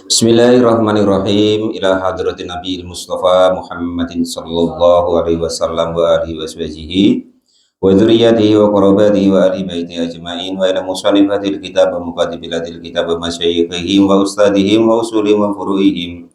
Bismillahirrahmanirrahim. Ila hadratin Nabi Mustafa Muhammadin sallallahu alaihi wasallam wa alihi washabihi wa dzurriyyatihi wa qarabatihi wa ahli baiti ajmain wa ila musannifatil kitab wa mukatibilatil kitab wa masyayikhihim wa ustadihim wa usulihim wa furu'ihim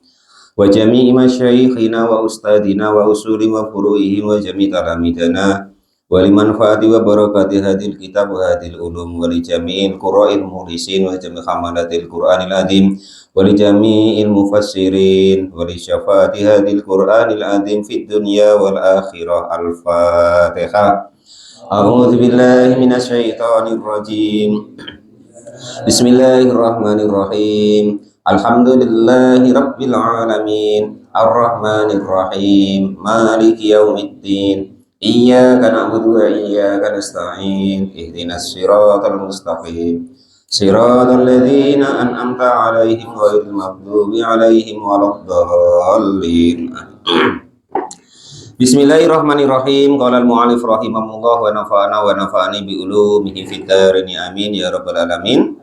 wa jami'i masyayikhina wa ustadina wa usulihim wa furu'ihim wa jami'i talamidana wa limanfaati wa barakati hadil kitab wa hadil ulum wa li jami'il qura'il muhlisin wa jami' hamalatil qur'anil azim wa li jami'il mufassirin wa li syafaati hadil qur'anil azim fid dunya wal akhirah. Al-Fatihah. A'udzu billahi minasy syaithanir rajim. Bismillahirrahmanirrahim. Alhamdulillahi rabbil alamin. Arrahmanir rahim. Maliki yaumiddin. Iyyaka na'budu wa iyyaka nasta'in. Ihdinas siratal mustaqim. Siratal ladzina an'amta 'alaihim ghairil maghdubi 'alaihim waladdallin. Bismillahirrahmanirrahim. Qala al-mu'allif rahimahullah wa nafa'ana wa nafa'ani bi ulumihi fid dharin amin ya rabbal alamin.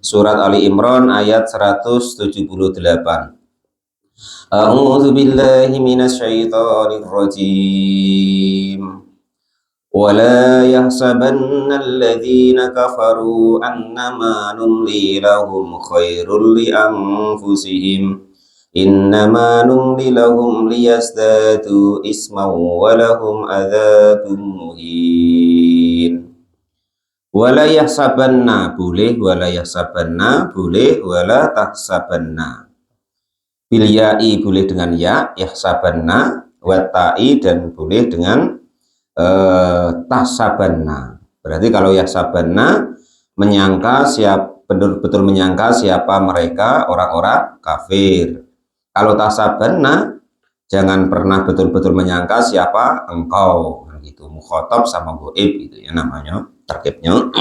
Surat Ali Imran ayat 178. A'udzu billahi minasyaitonir rajim. Wala yahsabanna alladhina kafaru annama numli lahum khairul li anfusihim. Innama numli lahum liyazdadu isman wa lahum adzabun muhin. Wala yahsabanna boleh, wala yahsabanna boleh, wala tahsabanna bil ya'i boleh dengan ya, yahsabanna wa ta'i dan boleh dengan tahsabanna. Berarti kalau yahsabanna menyangka betul-betul menyangka siapa mereka, orang-orang kafir. Kalau tahsabanna jangan pernah betul-betul menyangka siapa engkau, gitu. Mukhatab sama goib gitu ya namanya tertibnya.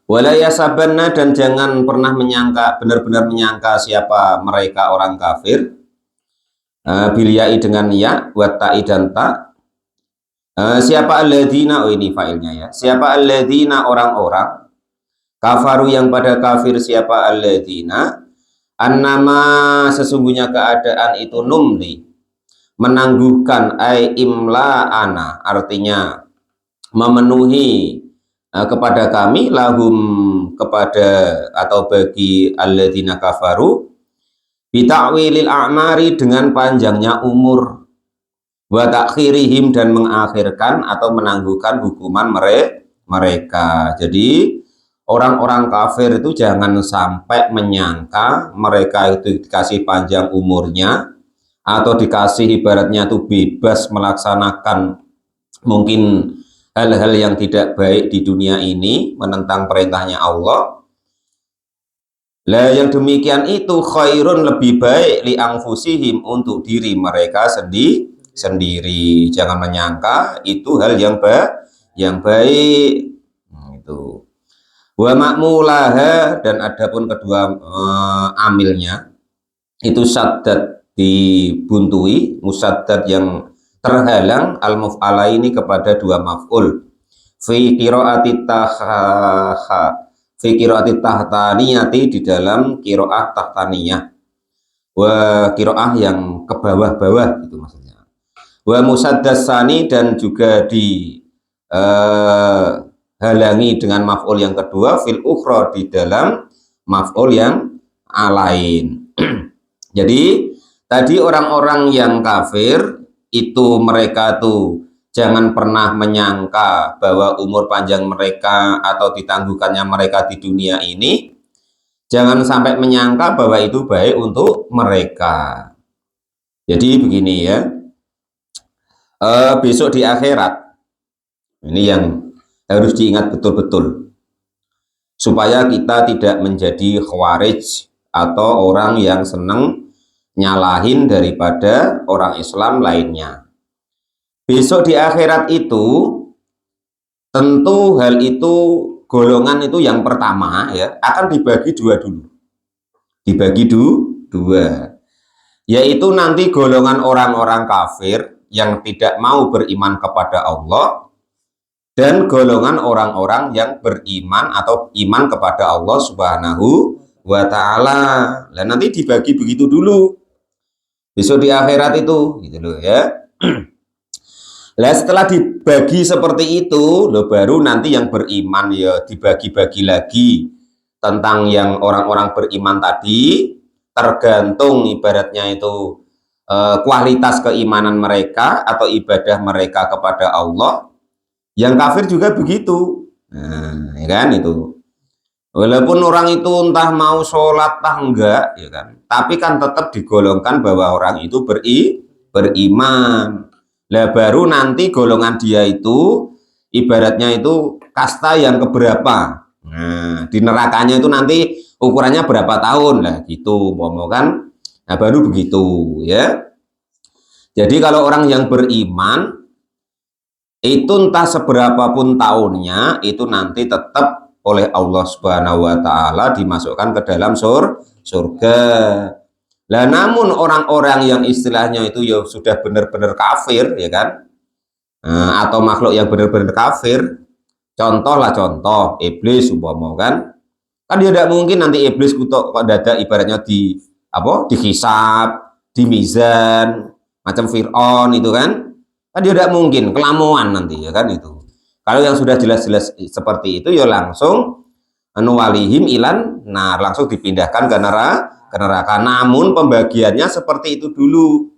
Wala yasabanna dan jangan pernah menyangka, benar-benar menyangka siapa mereka orang kafir. Bil ya'i dengan ya, wa ta'i dan ta. Siapa alladzina, oh ini failnya ya. Siapa alladzina orang-orang kafaru yang pada kafir, siapa alladzina annama sesungguhnya keadaan itu numli menangguhkan ai imla'ana artinya memenuhi kepada kami lahum kepada atau bagi alladzina kafaru bita'wilil a'mari dengan panjangnya umur wa takhirihim dan mengakhirkan atau menangguhkan hukuman mereka. Jadi orang-orang kafir itu jangan sampai menyangka mereka itu dikasih panjang umurnya atau dikasih ibaratnya itu bebas melaksanakan mungkin hal-hal yang tidak baik di dunia ini, menentang perintahnya Allah. Lah yang demikian itu khairun lebih baik li anfusihim untuk diri mereka sendiri. Jangan menyangka itu hal yang baik. Itu. Wa ma'mulaha dan adapun kedua amilnya itu saddad dibuntui, musaddad yang terhalang al-muf'ala ini kepada dua maf'ul fi qiraati tahtaniyati di dalam qiraah tahtaniyah wa qiraah yang ke bawah-bawah itu maksudnya. Wa musaddasani dan juga di halangi dengan maf'ul yang kedua fil ukhra di dalam maf'ul yang lain. Jadi tadi orang-orang yang kafir itu mereka tuh jangan pernah menyangka bahwa umur panjang mereka atau ditangguhkannya mereka di dunia ini, jangan sampai menyangka bahwa itu baik untuk mereka. Jadi begini ya, besok di akhirat ini yang harus diingat betul-betul supaya kita tidak menjadi khawarij atau orang yang senang nyalahin daripada orang Islam lainnya. Besok di akhirat itu tentu hal itu golongan itu yang pertama ya akan dibagi dua dulu. Dibagi dua. Yaitu nanti golongan orang-orang kafir yang tidak mau beriman kepada Allah dan golongan orang-orang yang beriman atau iman kepada Allah Subhanahu wa ta'ala. Lah nanti dibagi begitu dulu. Besok di akhirat itu gitu loh ya. Lah setelah dibagi seperti itu, loh baru nanti yang beriman ya dibagi-bagi lagi tentang yang orang-orang beriman tadi, tergantung ibaratnya itu kualitas keimanan mereka atau ibadah mereka kepada Allah. Yang kafir juga begitu. Nah, ya kan itu. Walaupun orang itu entah mau sholat entah enggak, ya kan, tapi kan tetap digolongkan bahwa orang itu beriman. Lah baru nanti golongan dia itu ibaratnya itu kasta yang keberapa. Nah, di nerakanya itu nanti ukurannya berapa tahun lah gitu, mau kan. Nah, baru begitu ya. Jadi kalau orang yang beriman itu entah seberapapun tahunnya itu nanti tetap oleh Allah Subhanahu wa taala dimasukkan ke dalam surga. Lah namun orang-orang yang istilahnya itu ya sudah benar-benar kafir ya kan, atau makhluk yang benar-benar kafir, contoh iblis umpama kan dia tidak mungkin nanti iblis kutuk kok dadak ibaratnya di apa dihisab, di mizan macam Fir'aun itu kan dia tidak mungkin, kelamuan nanti ya kan itu. Kalau yang sudah jelas-jelas seperti itu ya langsung nuwalihim ilan, nah langsung dipindahkan ke neraka. Namun pembagiannya seperti itu dulu.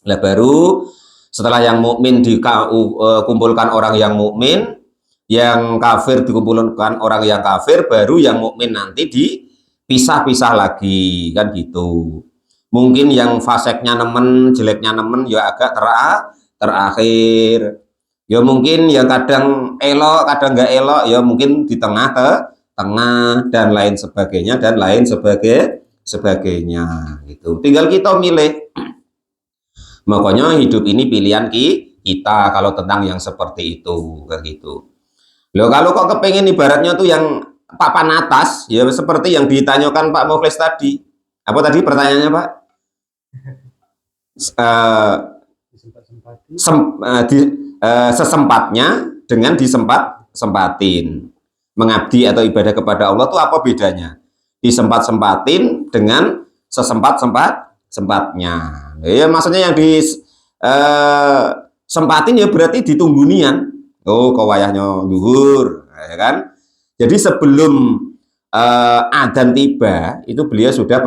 Lah baru setelah yang mukmin dikumpulkan orang yang mukmin, yang kafir dikumpulkan orang yang kafir, baru yang mukmin nanti dipisah-pisah lagi kan gitu. Mungkin yang faseknya nemen, jeleknya nemen ya agak terakhir. Ya mungkin yang kadang elok, kadang nggak elok, ya mungkin di tengah dan lain sebagainya gitu. Tinggal kita milih. Makanya hidup ini pilihan kita kalau tentang yang seperti itu kayak gitu. Loh kalau kok kepengen ibaratnya tuh yang papan atas ya seperti yang ditanyakan Pak Muflis tadi. Apa tadi pertanyaannya Pak? Sesempatnya dengan sempatin. Mengabdi atau ibadah kepada Allah tuh apa bedanya? Disempat-sempatin dengan sempatnya. Ya maksudnya yang sempatin ya berarti ditunggunian. Oh, kewayahnya luhur, ya kan? Jadi sebelum adzan tiba itu beliau sudah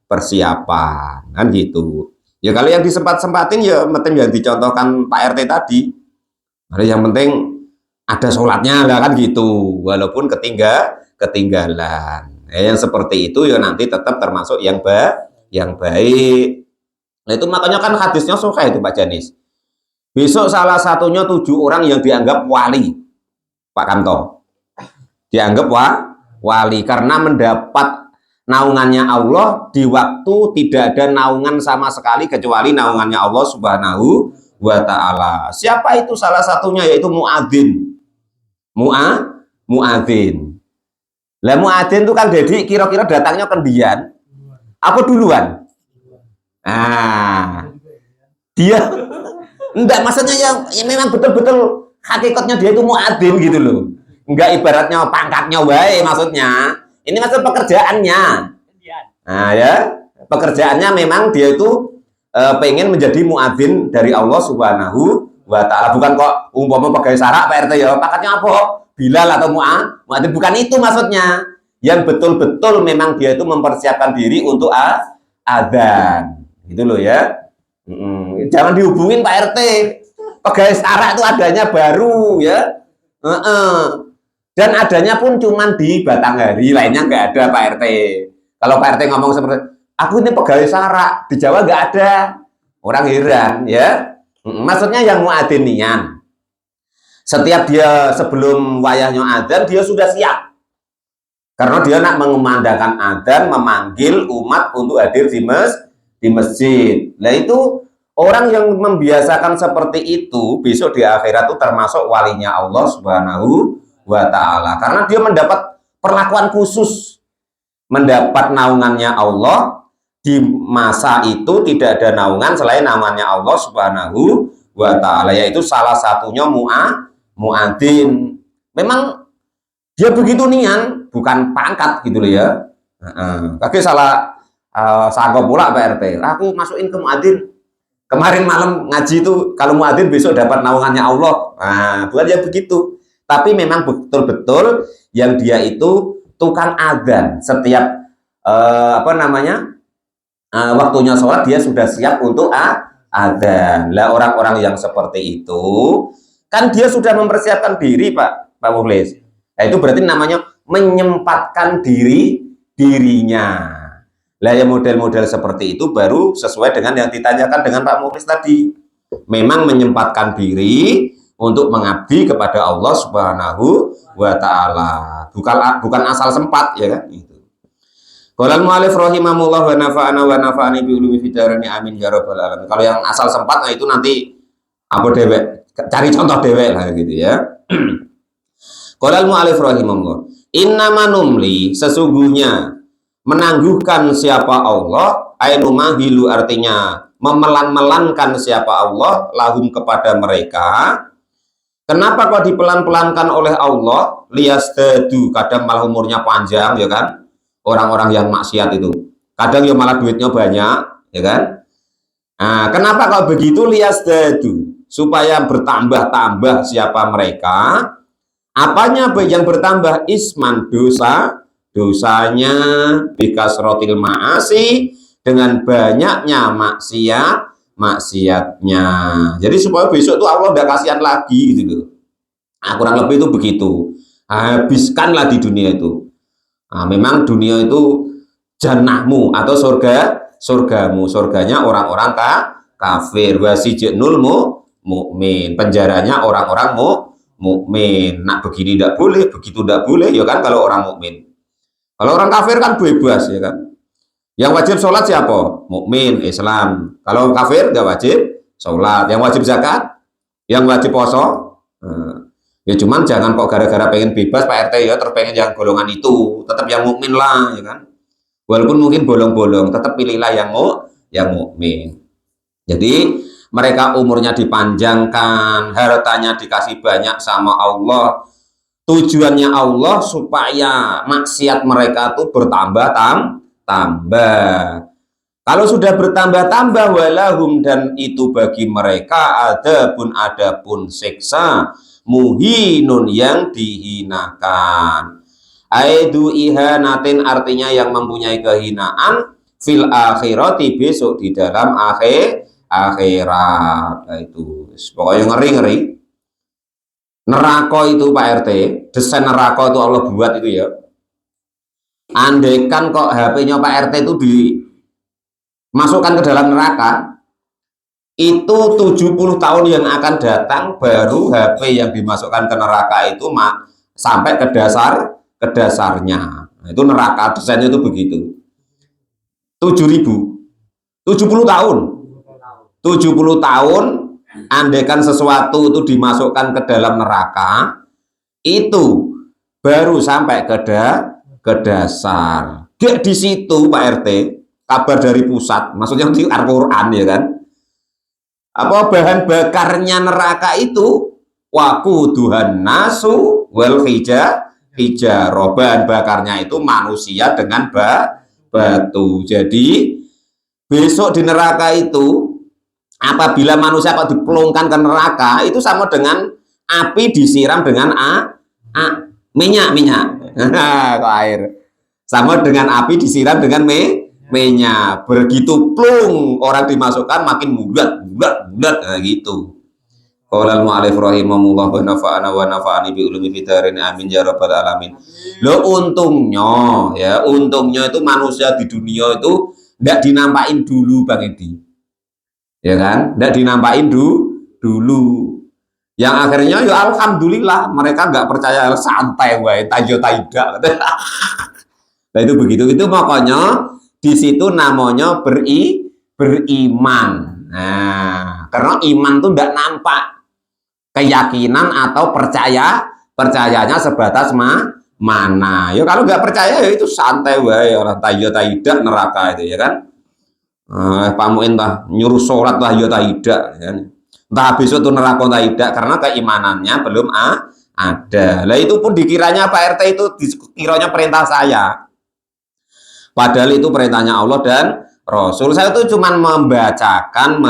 persiapan kan gitu. Ya kalau yang disempat-sempatin ya penting yang dicontohkan Pak RT tadi. Ada yang penting ada sholatnya lah kan gitu, walaupun ketinggalan. Yang seperti itu ya nanti tetap termasuk yang baik. Nah itu makanya kan hadisnya sahih itu Pak Janis. Besok salah satunya 7 orang yang dianggap wali, Pak Kanto. Dianggap wali karena mendapat naungannya Allah di waktu tidak ada naungan sama sekali kecuali naungannya Allah Subhanahu wa ta'ala. Siapa itu salah satunya? Yaitu muadzin. Muadzin. Lah muadzin itu kan jadi kira-kira datangnya kendian apa duluan? Nah, dia enggak maksudnya yang memang betul-betul hakikatnya dia itu muadzin gitu loh. Enggak ibaratnya pangkatnya wae maksudnya. Ini maksud pekerjaannya. Nah ya, pekerjaannya memang dia itu pengen menjadi muadzin dari Allah Subhanahu wa ta'ala. Bukan kok umpama pegawai sarak Pak RT ya, pangkatnya apa? Bilal atau muadzin, bukan itu maksudnya. Yang betul-betul memang dia itu mempersiapkan diri untuk adzan. Gitu loh ya. Jangan dihubungin Pak RT. Pegawai sarak itu adanya baru ya. Dan adanya pun cuman di Batanghari, lainnya nggak ada Pak RT. Kalau Pak RT ngomong seperti, aku ini pegawai sarak, di Jawa nggak ada. Orang heran ya. Maksudnya yang muadzin nian. Setiap dia sebelum wayahnya adzan, dia sudah siap. Karena dia nak mengumandangkan adzan, memanggil umat untuk hadir di masjid. Nah itu orang yang membiasakan seperti itu, besok di akhirat itu termasuk walinya Allah Subhanahu wa ta'ala. Karena dia mendapat perlakuan khusus. Mendapat naungannya Allah. Di masa itu tidak ada naungan selain naungannya Allah Subhanahu wa ta'ala. Yaitu salah satunya muadzin. Memang dia begitu nian, bukan pangkat gitu loh ya. Kaki salah sangkop pula Pak RT. Aku masukin ke muadzin. Kemarin malam ngaji itu kalau muadzin besok dapat naungannya Allah. Nah, bukan ya begitu. Tapi memang betul-betul yang dia itu tukang adzan. Setiap waktunya sholat dia sudah siap untuk adzan. Lah orang-orang yang seperti itu kan dia sudah mempersiapkan diri Pak Mukhlis. Nah, itu berarti namanya menyempatkan dirinya. Lah ya model-model seperti itu baru sesuai dengan yang ditanyakan dengan Pak Mukhlis tadi. Memang menyempatkan diri untuk mengabdi kepada Allah Subhanahu wa taala. Bukan asal sempat ya kan itu. Qala al-mu'allif rahimahullah wa nafa'ani bi ulumi fidarani amin ya rabbal alamin. Kalau yang asal sempat nah itu nanti apa dewek, cari contoh dewek lah gitu ya. Qala al-mu'allif rahimahullah, innama numli, sesungguhnya menangguhkan siapa Allah, ainumahilu artinya memelan-melankan siapa Allah lahum kepada mereka. Kenapa kok dipelan-pelankan oleh Allah? Liyasdadu, kadang malah umurnya panjang ya kan. Orang-orang yang maksiat itu kadang ya malah duitnya banyak ya kan. Nah, kenapa kok begitu? Liyasdadu, supaya bertambah-tambah siapa mereka. Apanya yang bertambah? Isman, dosanya, bikasrotil ma'asi, dengan banyaknya maksiatnya. Jadi supaya besok tuh Allah udah kasihan lagi gitu loh. Nah, kurang lebih itu begitu. Habiskanlah di dunia itu. Nah, memang dunia itu jannahmu atau surgamu. Surganya orang-orang kafir. Wasijnul mukmin. Penjaranya orang-orang mukmin. Nah, begini tidak boleh, begitu tidak boleh ya kan kalau orang mukmin. Kalau orang kafir kan bebas ya kan. Yang wajib sholat siapa? Mukmin, Islam. Kalau kafir nggak wajib sholat. Yang wajib zakat, yang wajib poso. Ya cuman jangan kok gara-gara pengen bebas Pak RT ya terpengen yang golongan itu. Tetap yang mukmin lah ya kan. Walaupun mungkin bolong-bolong, tetap pilihlah yang mukmin. Jadi mereka umurnya dipanjangkan, hartanya dikasih banyak sama Allah. Tujuannya Allah supaya maksiat mereka tuh tambah. Kalau sudah bertambah-tambah walahum, dan itu bagi mereka adapun siksa muhinun yang dihinakan. Aidu ihanatin artinya yang mempunyai kehinaan fil akhirati besok di dalam akhirat. Nah, itu pokoknya ngeri. Neraka itu Pak RT, desain neraka itu Allah buat itu ya. Andaikan kok HP-nya Pak RT itu dimasukkan ke dalam neraka, itu 70 tahun yang akan datang baru HP yang dimasukkan ke neraka itu sampai ke dasarnya. Nah, itu neraka desainnya itu begitu. 70 tahun. 70 tahun andaikan sesuatu itu dimasukkan ke dalam neraka, itu baru sampai ke dasar. Gak di situ Pak RT, kabar dari pusat, maksudnya di Al-Quran ya kan. Apa bahan bakarnya neraka itu? Waquduhan nasu wal hijarah. Bahan bakarnya itu manusia dengan batu. Jadi besok di neraka itu, apabila manusia kok dipelungkan ke neraka, itu sama dengan api disiram dengan minyak kok air. Sama dengan api disiram dengan minyak. Begitu plung orang dimasukkan makin bulat gitu. Qala al-mu'allif rahimahullah wa nafa'ani bi ulumi fitarin amin ya rabbal alamin. Lo untungnya itu manusia di dunia itu tidak dinampain dulu Bang Edi. Ya kan? Tidak dinampain dulu. Yang akhirnya ya alhamdulillah mereka nggak percaya, santai wae tajo tidak. Nah itu begitu. Itu makanya di situ namanya beriman. Nah, karena iman itu tidak nampak. Keyakinan atau percayanya sebatas mana. Ya kalau nggak percaya ya itu santai wae, orang tajo tidak neraka itu ya kan. Pak Muin entah nyuruh sholat lah ya tidak ya. Entah besok tuh neraka tidak karena keimanannya belum ada. Lah itu pun dikiranya Pak RT itu dikiranya perintah saya. Padahal itu perintahnya Allah dan Rasul. Saya itu cuma membacakan,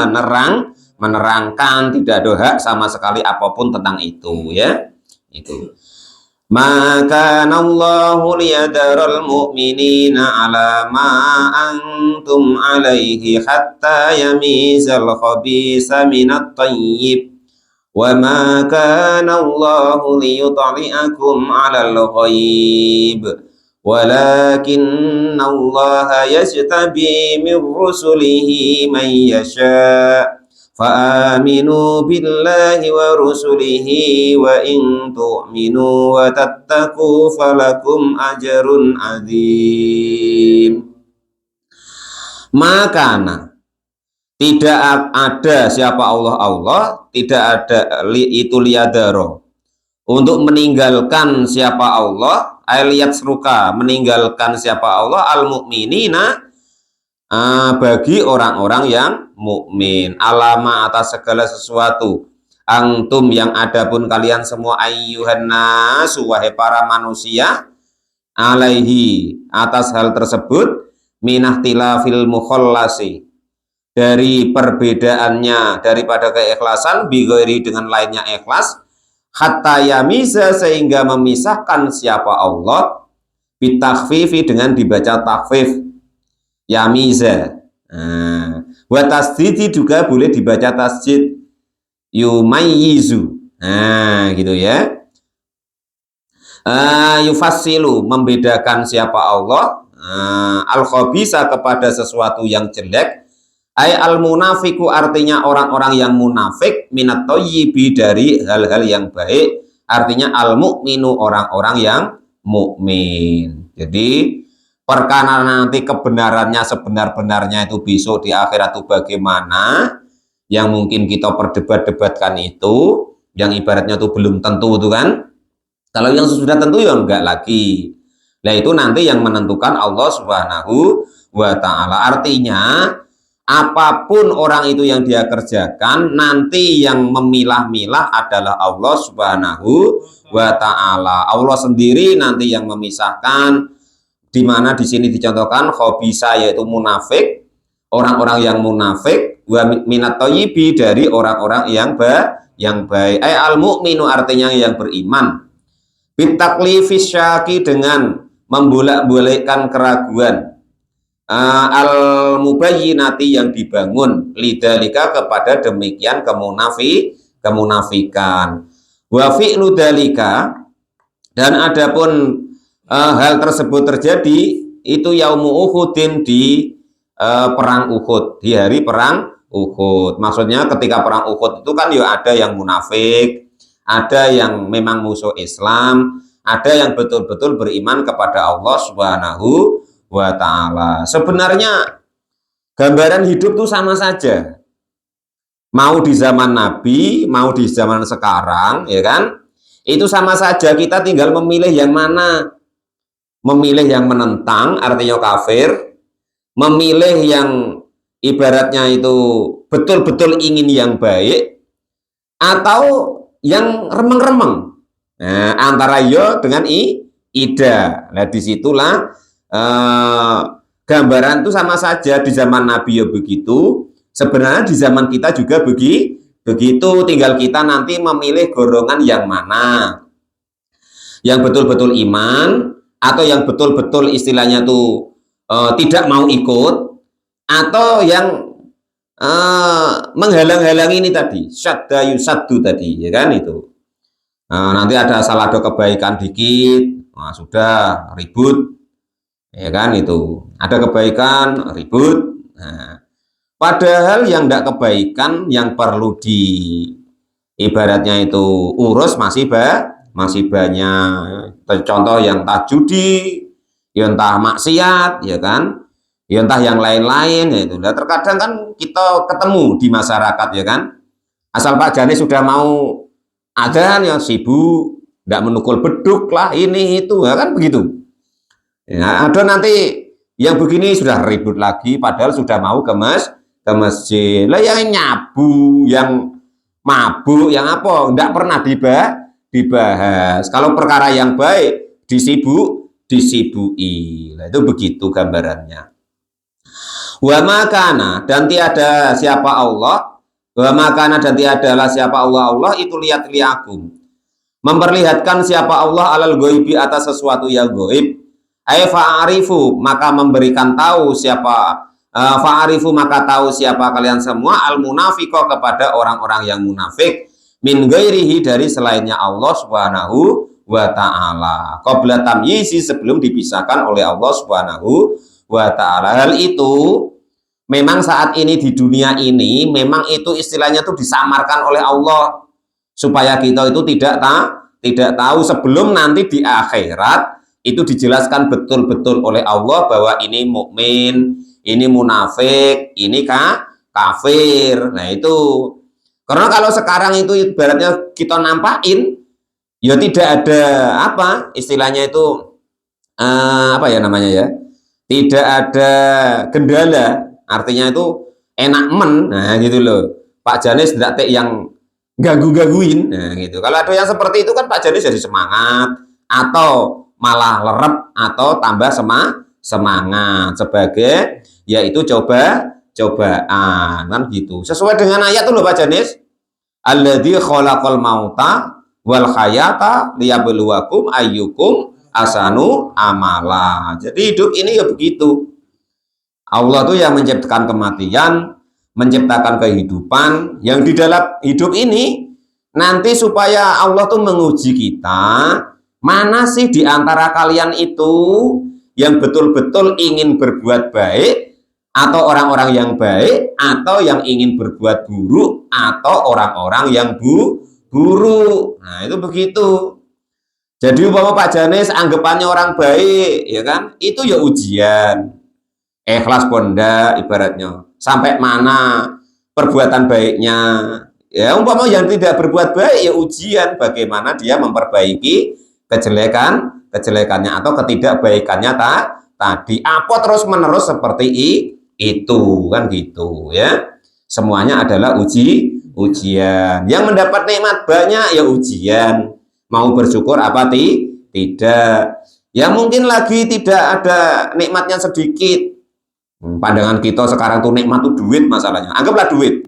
menerangkan, tidak ada hak sama sekali apapun tentang itu, ya. Itu. Maka Allahu liyadaral mu'minina ala ma antum alaihi hatta yamizal khabisa minat tayyib wa ma kana Allahu liyutli'akum 'alal ghaib walakinna Allah yajtabi min rusulihi man yasha' fa'aminu billahi wa rusulihi wa in tu'minu wa tattaku falakum ajrun adzim. Makana tidak ada siapa Allah, tidak ada itu liyadaro untuk meninggalkan siapa Allah, ayat seruka meninggalkan siapa Allah al mukminina bagi orang-orang yang mukmin, alama atas segala sesuatu, antum yang adapun kalian semua ayyuhan nas wahai para manusia, alaihi atas hal tersebut, minahtilafil mukhallasi dari perbedaannya daripada keikhlasan, bighairi dengan lainnya ikhlas, hatta yamiza sehingga memisahkan siapa Allah, bitakhfifi dengan dibaca takhfif yamiza. Wa tasdid juga boleh dibaca tasdid yumayyizu. Gitu ya. Yufassilu membedakan siapa Allah, al-khabisa kepada sesuatu yang jelek, ay al-munafiku artinya orang-orang yang munafik, minat thayyibi dari hal-hal yang baik, artinya al-mu'minu orang-orang yang mukmin. Jadi perkara nanti kebenarannya sebenar-benarnya itu besok di akhirat itu bagaimana, yang mungkin kita perdebat-debatkan itu, yang ibaratnya itu belum tentu itu kan. Kalau yang sudah tentu ya enggak lagi. Nah itu nanti yang menentukan Allah Subhanahu wa Ta'ala. Artinya apapun orang itu yang dia kerjakan, nanti yang memilah-milah adalah Allah Subhanahu wa Ta'ala. Allah sendiri nanti yang memisahkan, di mana di sini dicontohkan khabisa yaitu munafik, orang-orang yang munafik, wa minat thayyibi dari orang-orang yang baik. Ay al mukminu artinya yang beriman. Bitaklifis syaki dengan membolak-balikkan keraguan. Al mubayyinati yang dibangun lidzalika kepada demikian kemunafikan. Wa fi'lu dzalika dan adapun hal tersebut terjadi itu yaumu Uhudin di perang Uhud, di hari perang Uhud. Maksudnya ketika perang Uhud itu kan ya ada yang munafik, ada yang memang musuh Islam, ada yang betul-betul beriman kepada Allah Subhanahu wa Ta'ala. Sebenarnya gambaran hidup itu sama saja, mau di zaman Nabi, mau di zaman sekarang, ya kan? Itu sama saja, kita tinggal memilih yang mana. Memilih yang menentang artinya kafir, memilih yang ibaratnya itu betul-betul ingin yang baik, atau yang remeng-remeng. Nah, antara yo dengan ida. Nah disitulah gambaran itu sama saja. Di zaman Nabi ya begitu, sebenarnya di zaman kita juga begitu, tinggal kita nanti memilih golongan yang mana, yang betul-betul iman, atau yang betul-betul istilahnya tuh tidak mau ikut, atau yang menghalang-halangi ini tadi, syadda yusaddu tadi, ya kan itu. Nanti ada salah, ada kebaikan dikit, nah, sudah ribut, ya kan itu. Ada kebaikan ribut. Nah, padahal yang tidak kebaikan yang perlu di ibaratnya itu urus masih banyak. Contoh yang entah judi, ya entah maksiat, ya kan, ya entah yang lain-lain, ya itu. Nah, terkadang kan kita ketemu di masyarakat, ya kan, asal Pak Jani sudah mau adzan ya sibuk, tidak menukul beduk lah, ini itu, ya kan begitu. Ya, ada nanti yang begini sudah ribut lagi, padahal sudah mau ke masjid. Lah yang nyabu, yang mabuk, yang apa, tidak pernah dibahas. Kalau perkara yang baik disibui. Nah, itu begitu gambarannya. Wa makana, dan tiada siapa Allah, wa makana, dan tiadalah siapa Allah itu lihat liakum, memperlihatkan siapa Allah alal ghaibi, atas sesuatu yang gaib. Ai fa'arifu, maka memberikan tahu siapa, fa'arifu, maka tahu siapa kalian semua al munafiqo, kepada orang-orang yang munafik, min ghairihi, dari selainnya Allah Subhanahu wa ta'ala, qabla tamyizi, sebelum dipisahkan oleh Allah Subhanahu wa ta'ala. Hal itu memang saat ini di dunia ini memang itu istilahnya tuh disamarkan oleh Allah supaya kita itu tidak tahu, sebelum nanti di akhirat itu dijelaskan betul-betul oleh Allah bahwa ini mukmin, ini munafik, ini kafir. Nah itu karena kalau sekarang itu ibaratnya kita nampakin, ya tidak ada apa istilahnya itu apa ya namanya ya, tidak ada kendala, artinya itu enak nah gitu loh. Pak Janis tidak yang ganggu-gangguin, nah gitu. Kalau ada yang seperti itu kan Pak Janis jadi semangat, atau malah lerep, atau tambah semangat sebagai yaitu cobaan kan gitu. Sesuai dengan ayat itu loh Pak Janis, alladzi khalaqal mauta wal hayata liyabluwakum ayyukum asanu amala. Jadi hidup ini ya begitu. Allah tuh yang menciptakan kematian, menciptakan kehidupan, yang di dalam hidup ini nanti supaya Allah tuh menguji kita, mana sih di antara kalian itu yang betul-betul ingin berbuat baik, atau orang-orang yang baik, atau yang ingin berbuat buruk, atau orang-orang yang buruk. Nah itu begitu. Jadi umpama Pak Janis anggapannya orang baik, ya kan? Itu ya ujian. Ikhlas ponda ibaratnya. Sampai mana perbuatan baiknya? Ya umpama yang tidak berbuat baik ya ujian bagaimana dia memperbaiki kejelekannya atau ketidakbaikannya tadi. Apa terus-menerus seperti itu kan gitu ya. Semuanya adalah ujian. Yang mendapat nikmat banyak ya ujian. Mau bersyukur apa tidak? Ya mungkin lagi tidak ada nikmatnya sedikit. Pandangan kita sekarang tuh nikmat tuh duit masalahnya. Anggaplah duit.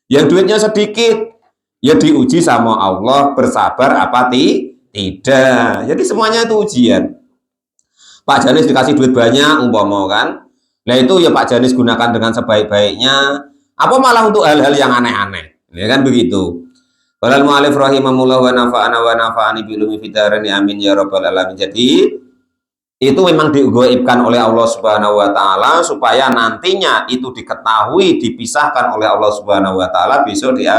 Yang duitnya sedikit, ya diuji sama Allah, bersabar apa tidak. Jadi semuanya itu ujian. Pak Janis dikasih duit banyak umpama kan. Nah itu ya Pak Janis gunakan dengan sebaik-baiknya. Apa malah untuk hal-hal yang aneh-aneh. Ya kan begitu. Qala al-mu'allif rahimahullah wa nafa'ani bi ulumi fidarani amin ya rabbal alamin. Jadi itu memang digaibkan oleh Allah Subhanahu wa taala supaya nantinya itu diketahui, dipisahkan oleh Allah Subhanahu wa taala besok di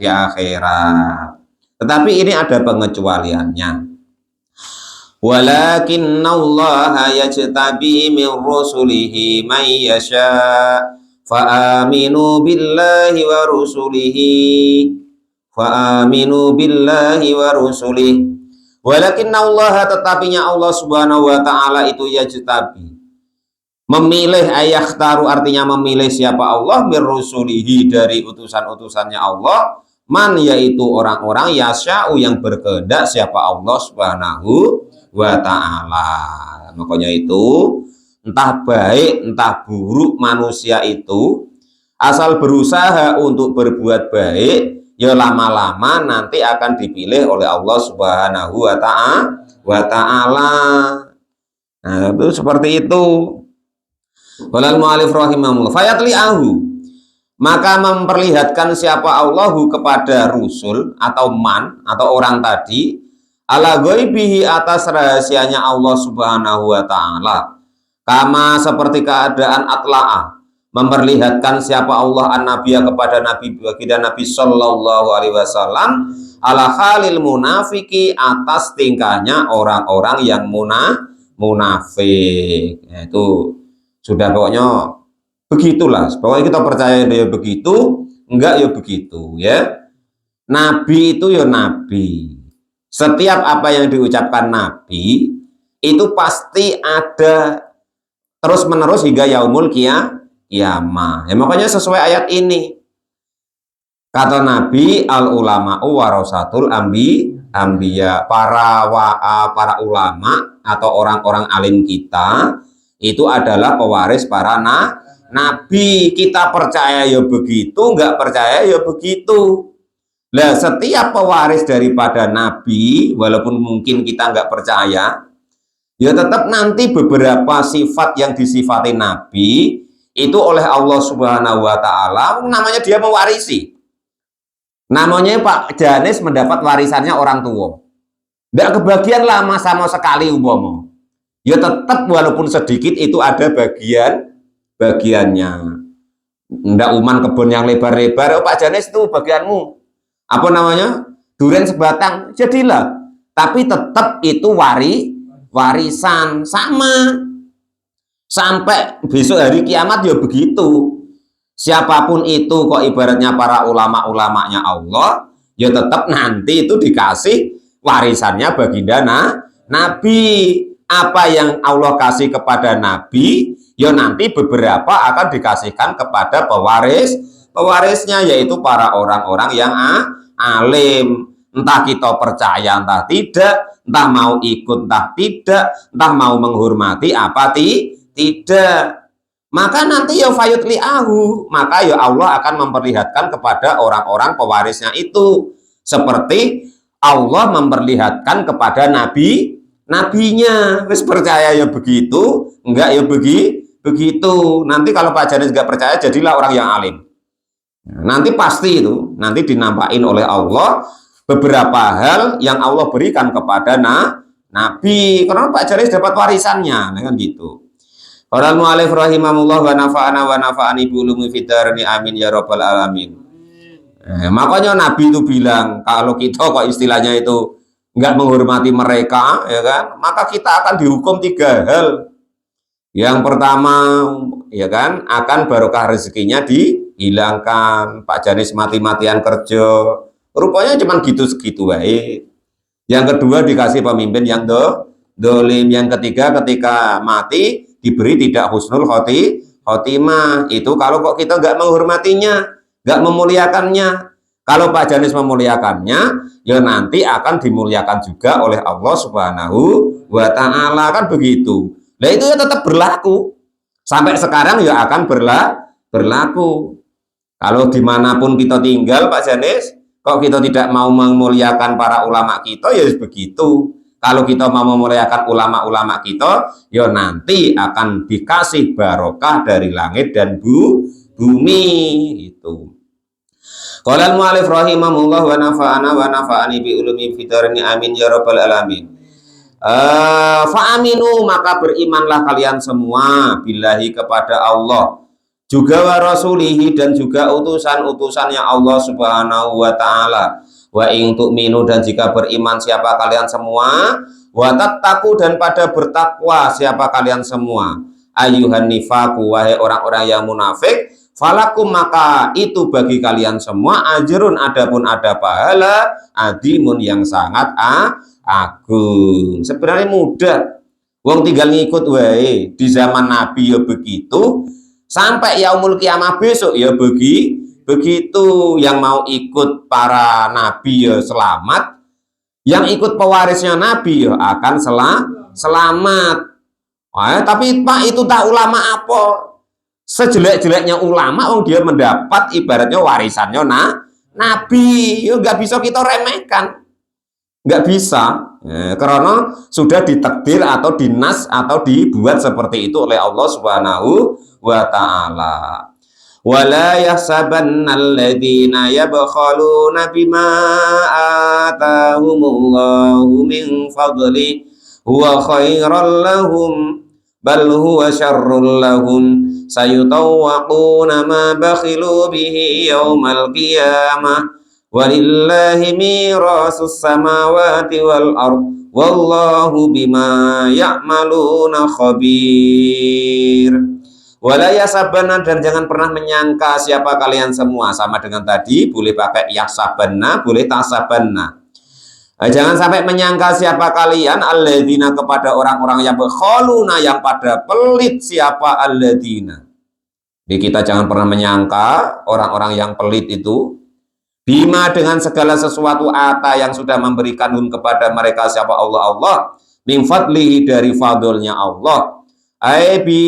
akhirat. Tetapi ini ada pengecualiannya. Walakinnallaha yajtabi min rusulihi may yasha fa aminu billahi wa rusulihi. Walakinna Allah, tetapinya Allah Subhanahu wa taala itu yajtabi, memilih, ayakhtaru artinya memilih siapa Allah, mir rusulihi dari utusan-utusannya Allah, man yaitu orang-orang yasya'u yang berkehendak siapa Allah Subhanahu wa taala. Makanya itu entah baik entah buruk manusia itu asal berusaha untuk berbuat baik, ya lama-lama nanti akan dipilih oleh Allah Subhanahu wa ta'ala. Nah, itu seperti itu. Walal mu'alif rahimahullah fayatli'ahu, maka memperlihatkan siapa Allahu kepada rusul atau man atau orang tadi, ala ghaibihi atas rahasianya Allah Subhanahu wa ta'ala, kama seperti keadaan atla'a, memperlihatkan siapa Allah an-nabiya kepada Nabi baginda Nabi Sallallahu Alaihi Wasallam, ala khalil munafiki atas tingkahnya orang-orang yang munafik. Ya, itu sudah pokoknya begitulah. Pokoknya kita percaya dia begitu, enggak ya begitu ya. Nabi itu ya nabi. Setiap apa yang diucapkan Nabi itu pasti ada terus menerus hingga yaumul kiamat. Ya makanya sesuai ayat ini kata Nabi, al ulama'u warasatul anbiya, para ulama atau orang-orang alim kita itu adalah pewaris para nabi. Kita percaya ya begitu, nggak percaya ya begitu. Nah, setiap pewaris daripada nabi, walaupun mungkin kita nggak percaya, ya tetap nanti beberapa sifat yang disifati nabi itu oleh Allah Subhanahu wa Ta'ala, namanya dia mewarisi. Namanya Pak Janis mendapat warisannya orang tua. Tidak kebagian lama sama sekali umpama. Ya tetap walaupun sedikit itu ada bagiannya. Ndak uman kebun yang lebar-lebar, oh Pak Janis itu bagianmu. Apa namanya? Durian sebatang, jadilah. Tapi tetap itu warisan sama. Sampai besok hari kiamat ya begitu. Siapapun itu kok ibaratnya para ulama-ulamanya Allah, ya tetap nanti itu dikasih warisannya baginda nabi. Apa yang Allah kasih kepada nabi, ya nanti beberapa akan dikasihkan kepada pewarisnya, yaitu para orang-orang yang alim. Entah kita percaya entah tidak, entah mau ikut entah tidak, entah mau menghormati apa tidak. Maka nanti ya fayutli'ahu, maka ya Allah akan memperlihatkan kepada orang-orang pewarisnya itu, seperti Allah memperlihatkan kepada nabinya. Wis percaya ya begitu, enggak ya begitu. Nanti kalau Pak Janis nggak percaya, jadilah orang yang alim. Nanti pasti itu, nanti dinampakin oleh Allah beberapa hal yang Allah berikan kepada nabi, karena Pak Janis dapat warisannya, kan gitu. Qala al-mu'allif rahimahullah wa nafa'ani bi ulumi fidarni amin ya rabbal alamin. Makanya Nabi itu bilang, kalau kita kok istilahnya itu nggak menghormati mereka, ya kan, maka kita akan dihukum 3 hal. Yang pertama, ya kan, akan barokah rezekinya dihilangkan. Pak Janis mati-matian kerja, rupanya cuma gitu-segitu baik. Yang kedua, dikasih pemimpin yang dolim. Yang ketiga, ketika mati diberi tidak husnul khotimah. Itu kalau kok kita nggak menghormatinya, nggak memuliakannya. Kalau Pak Janis memuliakannya, ya nanti akan dimuliakan juga oleh Allah Subhanahu wa Ta'ala, kan begitu. Nah itu ya tetap berlaku sampai sekarang, ya akan berlaku. Kalau dimanapun kita tinggal Pak Janis, kok kita tidak mau memuliakan para ulama kita, ya begitu. Kalau kita mau memuliakan ulama-ulama kita, ya nanti akan dikasih barokah dari langit dan bumi. Itu. Qala al-mu'allif rahimahullah wa nafa'ani bi ulumi fitarni amin ya rabbal alamin. Fa'aminu, maka berimanlah kalian semua billahi kepada Allah, juga wa rasulihi, dan juga utusan-utusannya Allah Subhanahu wa Ta'ala. Wa in tu'minu, dan jika beriman siapa kalian semua, wa tattaqu, dan pada bertakwa siapa kalian semua, ayyuhan nifaku, wahai orang-orang yang munafik, falakum, maka itu bagi kalian semua, ajrun, adapun ada pahala, adimun, yang sangat agung. Sebenarnya mudah, wong tinggal ngikut wae. Di zaman Nabi ya begitu, sampai yaumul kiamah besok ya begitu. Yang mau ikut para nabi ya selamat, yang ikut pewarisnya nabi ya akan selamat. Tapi Pak, itu tak ulama apa? Sejelek-jeleknya ulama, dia mendapat ibaratnya warisannya nabi. Ya nggak bisa kita remehkan, nggak bisa. Karena sudah ditakdir atau dinas atau dibuat seperti itu oleh Allah Subhanahu wa Ta'ala. Wala yahsabanna alladhina yabkhaluna bima atahumullahu min fadli huwa khairan lahum bal huwa syarrun lahum sayutawwaquna ma bakhilu bihi yawmal qiyamah walillahi mirasus samawati wal ard wallahu bima ya'maluna khabir. Wala yasabana, dan jangan pernah menyangka siapa kalian semua. Sama dengan tadi, boleh pakai yasabana, boleh tasabanna. Jangan sampai menyangka siapa kalian, alladzina, kepada orang-orang yang bekholuna, yang pada pelit. Siapa alladzina? Jadi kita jangan pernah menyangka orang-orang yang pelit itu, bima dengan segala sesuatu ata yang sudah memberikan kepada mereka siapa Allah min fadlihi dari fadlnya Allah, bi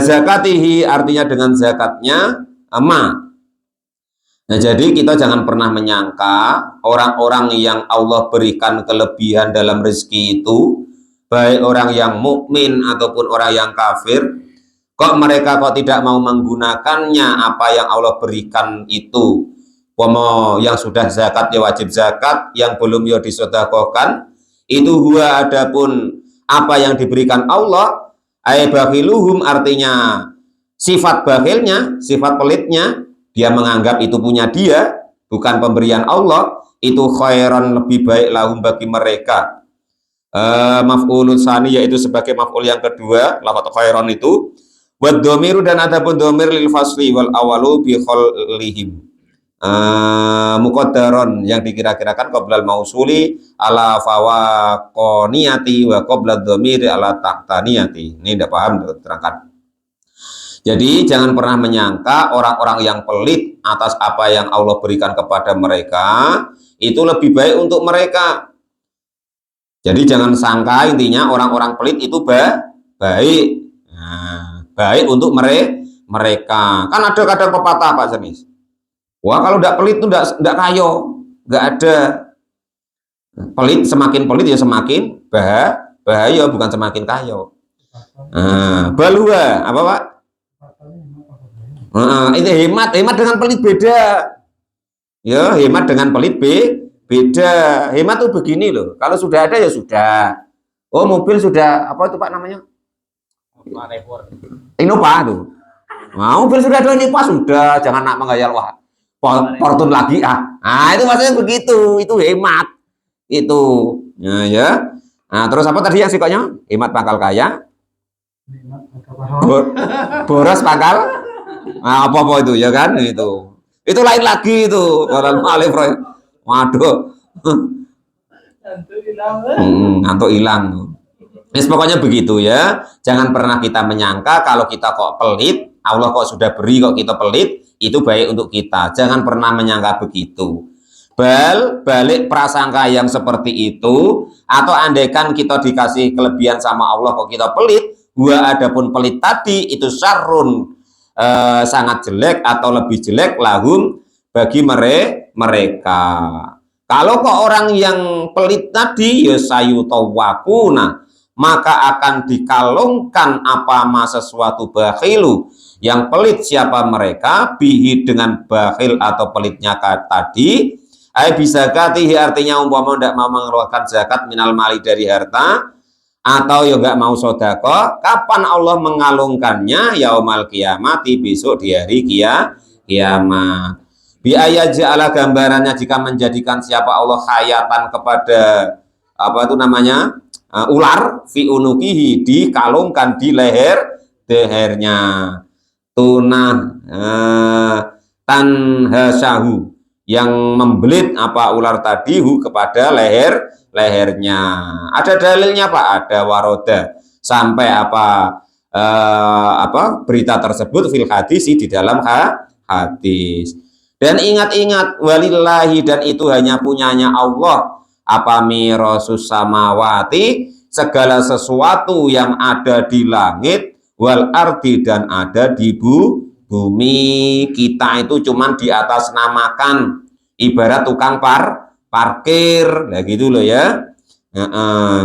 zakatihi artinya dengan zakatnya ama. Nah, jadi kita jangan pernah menyangka orang-orang yang Allah berikan kelebihan dalam rezeki itu, baik orang yang mukmin ataupun orang yang kafir, kok mereka kok tidak mau menggunakannya apa yang Allah berikan itu. Pomo yang sudah zakat ya wajib zakat, yang belum ya disedekahkan. Itu huwa adapun apa yang diberikan Allah, ay bakhiluhum artinya sifat bakhilnya, sifat pelitnya, dia menganggap itu punya dia, bukan pemberian Allah, itu khairan lebih baik lahum bagi mereka. Maf'ulun sani yaitu sebagai maf'ul yang kedua, lafadz khairan itu. Wad domiru dan adapun domir lil fasli wal awalu bi kholihim. Muqaddaron yang dikira-kirakan qoblal mausuli ala fawaqoniyati wa qoblad domiri ala tahtaniyati. Ini tidak paham, terangkan. Jadi jangan pernah menyangka orang-orang yang pelit atas apa yang Allah berikan kepada mereka itu lebih baik untuk mereka. Jadi jangan sangka intinya orang-orang pelit itu baik. Nah, baik untuk mereka. Kan ada kadang pepatah Pak Senis. Wah, kalau tidak pelit itu tidak kayo, nggak ada. Pelit semakin pelit ya semakin bahaya, bukan semakin kayo. Balua apa Pak? Itu hemat dengan pelit beda. Ya, hemat dengan pelit beda. Hemat tuh begini loh. Kalau sudah ada ya sudah. Oh, mobil sudah apa itu Pak namanya? Innova tuh. Nah, mobil sudah ada Innova sudah. Jangan nak menggayal wah. Fortune lagi ah. Nah, itu maksudnya begitu. Itu hemat. Itu. Nah, ya. Nah, terus apa tadi yang sikapnya? Hemat pangkal kaya. Boros pangkal. Nah, apa-apa itu ya kan itu lain lagi itu orang malih waduh ngantuk hilang. Pokoknya begitu ya, jangan pernah kita menyangka kalau kita kok pelit Allah kok sudah beri kok kita pelit itu baik untuk kita, jangan pernah menyangka begitu. Balik prasangka yang seperti itu, atau andaikan kita dikasih kelebihan sama Allah kok kita pelit, gua adapun pelit tadi itu syarrun sangat jelek atau lebih jelek lahum bagi mereka. Kalau kok orang yang pelit tadi ya sayutawakuna, maka akan dikalungkan apa sesuatu bakhilu yang pelit siapa mereka bihi dengan bakhil atau pelitnya tadi bisa katihi artinya umpama tidak mau mengeluarkan zakat minal mali dari harta atau ya nggak mau sodako, kapan Allah mengalungkannya? Yaumal kiamati, besok di hari kiamat. Biaya ja'ala gambarannya jika menjadikan siapa Allah khayatan kepada apa itu namanya ular fi unukihi dikalungkan di lehernya tunah tanhasahu yang membelit apa ular tadi kepada lehernya. Ada dalilnya Pak, ada waroda sampai apa berita tersebut fil hadis di dalam hadis. Dan ingat-ingat walillahi dan itu hanya punyanya Allah apa mirasus samawati segala sesuatu yang ada di langit wal ardi dan ada di bumi. Kita itu cuman di atas namakan ibarat tukang parkir lah gitu loh ya.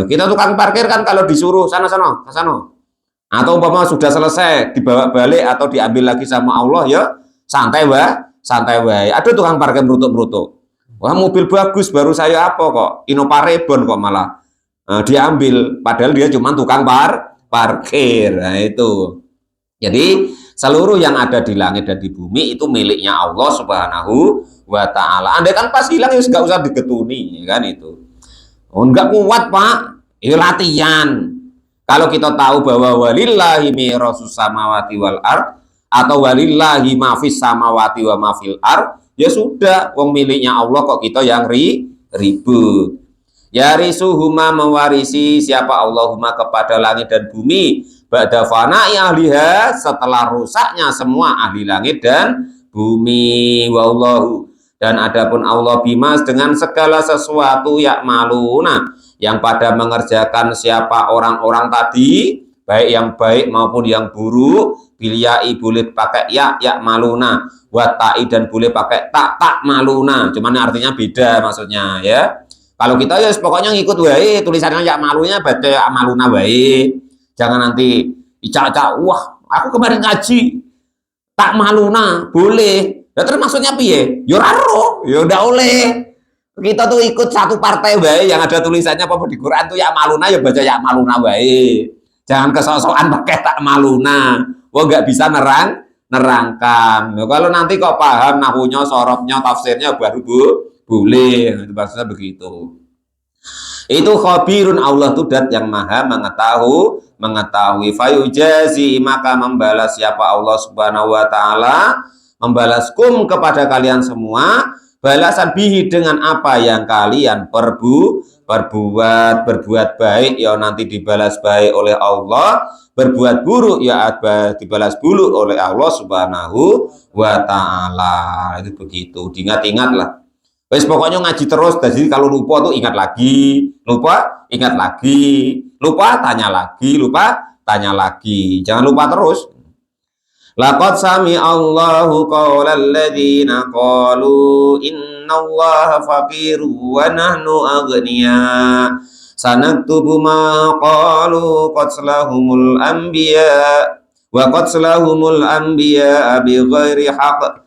Kita tukang parkir kan kalau disuruh sana atau umpama sudah selesai dibawa balik atau diambil lagi sama Allah ya santai wae. Ada tukang parkir merutuk. Wah, mobil bagus baru saya apa kok Innova Reborn kok malah diambil padahal dia cuma tukang parkir. Nah itu. Jadi seluruh yang ada di langit dan di bumi itu miliknya Allah Subhanahu wa ta'ala. Andai kan pas hilang ya nggak usah digetuni kan itu. Oh, nggak kuat Pak, itu latihan. Kalau kita tahu bahwa walillahi mirasus samawati wal ard atau walillahi mafis samawati wa mafil ard, ya sudah, wong miliknya Allah kok kita yang ribut. Yarisuhuma mewarisi siapa Allahumma kepada langit dan bumi ba'da fana'i ahliha setelah rusaknya semua ahli langit dan bumi. Wallahu, dan adapun Allah bimas dengan segala sesuatu ya'maluna yang pada mengerjakan siapa orang-orang tadi, baik yang baik maupun yang buruk. Bilyai boleh pakai ya maluna, watai dan boleh pakai tak maluna, cuman artinya beda maksudnya ya. Kalau kita ya pokoknya ngikut wae tulisannya ya malunya baca ya maluna wae. Jangan nanti icak-icak, wah aku kemarin ngaji tak maluna boleh. Ya terus maksudnya piye? Yo raro, yo udah oleh. Kita tuh ikut satu partai wae yang ada tulisannya apa di Quran tuh ya maluna, ya baca ya maluna wae. Jangan kesosokan pakai tak maluna. Wah nggak bisa nerangkan. Nah, kalau nanti kok paham nahunya, sorobnya, tafsirnya baru boleh. Itu maksudnya begitu. Itu khabirun, Allah itu dat yang maha mengetahui. Fayujazi, maka membalas siapa Allah subhanahu wa ta'ala, membalas kum kepada kalian semua, balasan bihi dengan apa yang kalian berbuat baik ya nanti dibalas baik oleh Allah, berbuat buruk ya dibalas buruk oleh Allah subhanahu wa ta'ala. Itu begitu, diingat-ingatlah. Wes pokoknya ngaji terus, jadi kalau lupa tuh ingat lagi, lupa ingat lagi, lupa tanya lagi, lupa tanya lagi, jangan lupa terus. Laqad sami Allahu qaulal ladzina qalu innallaha faqiru wa nahnu aghniya sanaktubu ma qalu qatlahumul anbiya wa qatlahumul anbiya bighairi haqq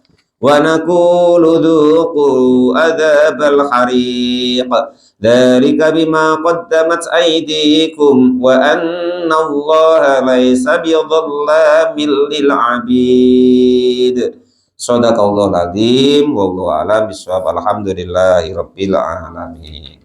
wa naqulu dhuqu adzabal hariq dzalika bima qaddamat aydikum wa anna Allaha laisa bidzallamin lil 'abid. Shadaqallahul adzim, wallahu a'lam bishawab. Alhamdulillahirabbil alamin.